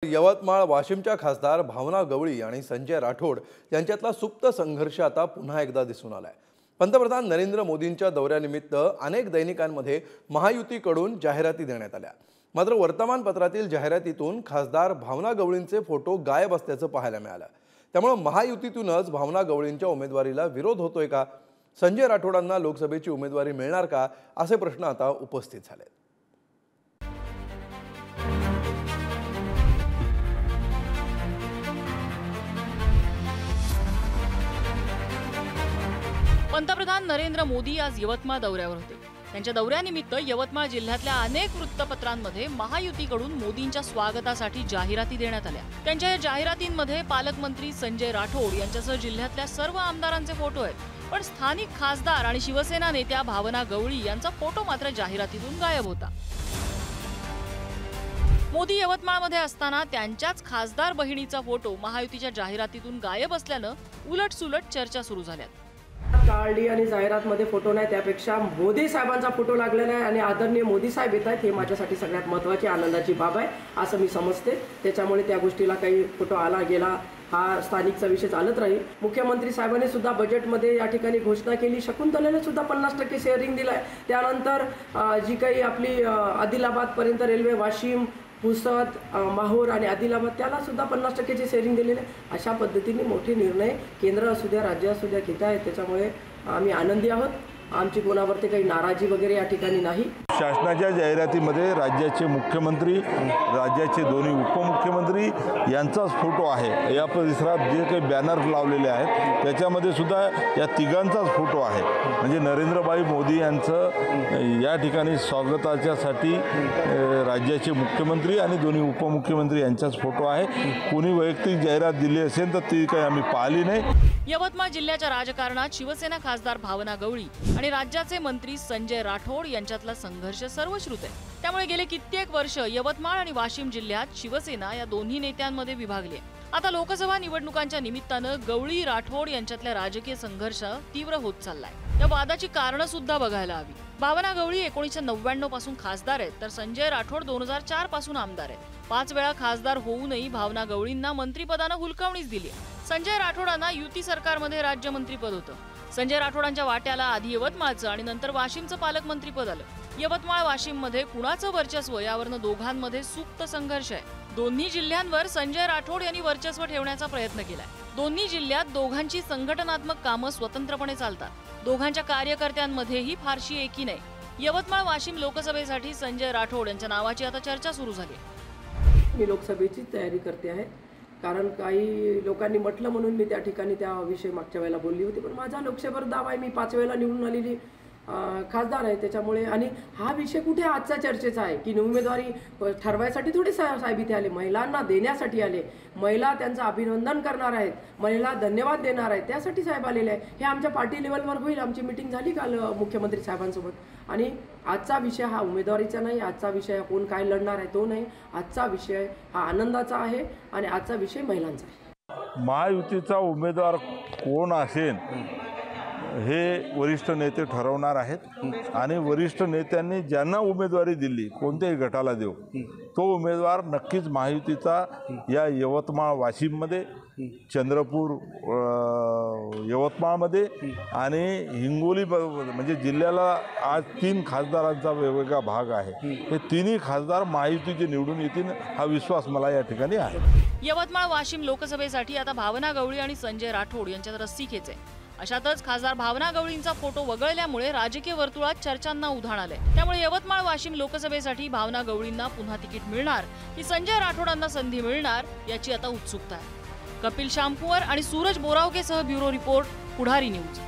यवतमाळ वाशिमच्या खासदार भावना गवळी आणि संजय राठोड यांच्यातला सुप्त संघर्ष आता पुन्हा एकदा दिसून आलाय। पंतप्रधान नरेंद्र मोदींच्या दौऱ्यानिमित्त अनेक दैनिकांमध्ये महायुतीकडून जाहिराती देण्यात आल्या। मात्र वर्तमानपत्रातील जाहिरातीतून खासदार भावना गवळींचे फोटो गायब असल्याचं पाहायला मिळालं। त्यामुळे महायुतीतूनच भावना गवळींच्या उमेदवारीला विरोध होतोय का, संजय राठोडांना लोकसभेची उमेदवारी मिळणार का, असे प्रश्न आता उपस्थित झाले। पंतप्रधान नरेंद्र मोदी आज यवतमाळ दौऱ्यावर होते। त्यांच्या दौऱ्यानिमित्त यवतमाळ जिल्ह्यातल्या अनेक वृत्तपत्रांमध्ये महायुतीकडून मोदींच्या स्वागतासाठी जाहिराती देण्यात आल्या। त्यांच्या या जाहिरातींमध्ये पालकमंत्री संजय राठोड यांच्यासह जिल्ह्यातल्या सर्व आमदारांचे फोटो आहेत, पण स्थानिक खासदार आणि शिवसेना नेत्या भावना गवळी यांचा फोटो मात्र जाहिरातीतून गायब होता। मोदी यवतमाळमध्ये असताना त्यांच्याच खासदार बहिणीचा फोटो महायुतीच्या जाहिरातीतून गायब असल्यानं उलटसुलट चर्चा सुरू झाल्यात। काळली आणि जाहिरातमध्ये फोटो नाही, त्यापेक्षा मोदी साहेबांचा फोटो लागलेला आहे आणि आदरणीय मोदी साहेब येत आहेत, हे माझ्यासाठी सगळ्यात महत्त्वाची आनंदाची बाब आहे असं मी समजते। त्याच्यामुळे त्या गोष्टीला काही फोटो आला गेला हा स्थानिकचा विषय चालत राहील। मुख्यमंत्री साहेबांनी सुद्धा बजेटमध्ये या ठिकाणी घोषणा केली, शकुंतलेला सुद्धा 50% शेअरिंग दिलाय। त्यानंतर जी काही आपली आदिलाबादपर्यंत रेल्वे वाशिम पुसद माहूर आणि आदिलाबाद त्याला सुद्धा 50%ची शेअरिंग दिलेले। अशा पद्धतीने मोठे निर्णय केंद्र असू द्या राज्य असू द्या घेत आहेत, त्याच्यामुळे आम्ही आनंदी आहोत। आमची कोणावरती काही नाराजी वगैरे या ठिकाणी नाही। शासनाच्या जाहिरातीमध्ये राज्याचे मुख्यमंत्री, राज्याचे दोन्ही उपमुख्यमंत्री यांचाच फोटो आहे। या परिसरात जे काही बॅनर लावलेले आहेत त्याच्यामध्ये सुद्धा या तिघांचाच फोटो आहे। म्हणजे नरेंद्रभाई मोदी यांचं या ठिकाणी स्वागताच्यासाठी राज्याचे मुख्यमंत्री आणि दोन्ही उपमुख्यमंत्री यांचाच फोटो आहे। कोणी वैयक्तिक जाहिरात दिली असेल तर ती काही आम्ही पाहिली नाही। यवतमाळ जिल्ह्याच्या राजकारणात शिवसेना खासदार भावना गवळी आणि राज्याचे मंत्री संजय राठोड यांच्यातला संघर्ष सर्वश्रुत आहे। त्यामुळे गेले कित्येक वर्ष यवतमाळ आणि वाशिम जिल्ह्यात शिवसेना या दोन्ही नेत्यांमध्ये विभागली आहे। आता लोकसभा निवडणुकांच्या निमित्तानं गवळी राठोड यांच्यातला राजकीय संघर्ष तीव्र होत चाललाय। या वादाची कारणं सुद्धा बघायला हवी। भावना गवळी 1999 पासून खासदार आहेत, तर संजय राठोड 2004 पासून आमदार आहेत। 5 वेळा खासदार होऊनही भावना गवळींना मंत्रिपदानं हुलकावणीच दिली। संजय राठोडांना युती सरकारमध्ये राज्यमंत्रीपद होतं। संजय राठोडांच्या वाट्याला आधी यवतमाळचं आणि नंतर वाशिमचं पालकमंत्रीपद आलं। यवतमाळ वाशिम मध्ये कुणाचं वर्चस्व यावरनं दोघांमध्ये सुप्त संघर्ष आहे। दोन्ही जिल्ह्यांवर संजय राठोड यांनी वर्चस्व ठेवण्याचा प्रयत्न केलाय। दोन्ही जिल्ह्यात दोघांची संघटनात्मक कामं स्वतंत्रपणे चालतात। दोघांच्या कार्यकर्त्यांमध्येही फारशी एकी नाही। यवतमाळ वाशिम लोकसभेसाठी संजय राठोड यांच्या नावाची आता चर्चा सुरू झाली। मी लोकसभेची तयारी करते आहे, कारण काही लोकांनी म्हटलं म्हणून मी त्या ठिकाणी त्याविषयी मागच्या वेळेला बोलली होती, पण माझा लोकसभेवर दावा आहे। मी 5 वेळेला निवडून आलेली खासदार आहे, त्याच्यामुळे आणि हा विषय कुठे आजचा चर्चेचा आहे की उमेदवारी ठरवायसाठी थोडे साहेब इथे आले, महिलांना देण्यासाठी आले। महिला त्यांचं अभिनंदन करणार आहेत, महिला धन्यवाद देणार आहेत, त्यासाठी साहेब आलेले आहे। हे आमच्या पार्टी लेवलवर होईल। आमची मीटिंग झाली काल मुख्यमंत्री साहेबांसोबत। आणि आजचा विषय हा उमेदवारीचा नाही, आजचा विषय कोण काय लढणार आहे तो नाही, आजचा विषय हा आनंदाचा आहे आणि आजचा विषय महिलांचा आहे। महायुतीचा उमेदवार कोण असेल हे वरिष्ठ नेते ठरवणार आहेत आणि वरिष्ठ नेत्यांनी ज्यांना उमेदवारी दिली, कोणत्याही गटाला देऊ, तो उमेदवार नक्कीच महायुतीचा या यवतमाळ वाशिममध्ये, चंद्रपूर यवतमाळमध्ये आणि हिंगोली म्हणजे जिल्ह्याला आज 3 खासदारांचा वेगवेगळा भाग आहे। हे तिन्ही खासदार महायुतीचे निवडून येतील हा विश्वास मला या ठिकाणी आहे। यवतमाळ वाशिम लोकसभेसाठी आता भावना गवळी आणि संजय राठोड यांच्यात रस्सी खेच आहे। अशातच खासदार भावना गवळींचा फोटो वगळल्यामुळे राजकीय वर्तुळात चर्चांना उधाण आलंय। त्यामुळे यवतमाळ वाशिम लोकसभेसाठी भावना गवळींना पुन्हा तिकीट मिळणार की संजय राठोडांना संधी मिळणार याची आता उत्सुकता आहे। कपिल शामकुवर आणि सूरज बोरावकेसह ब्युरो रिपोर्ट, पुढारी न्यूज।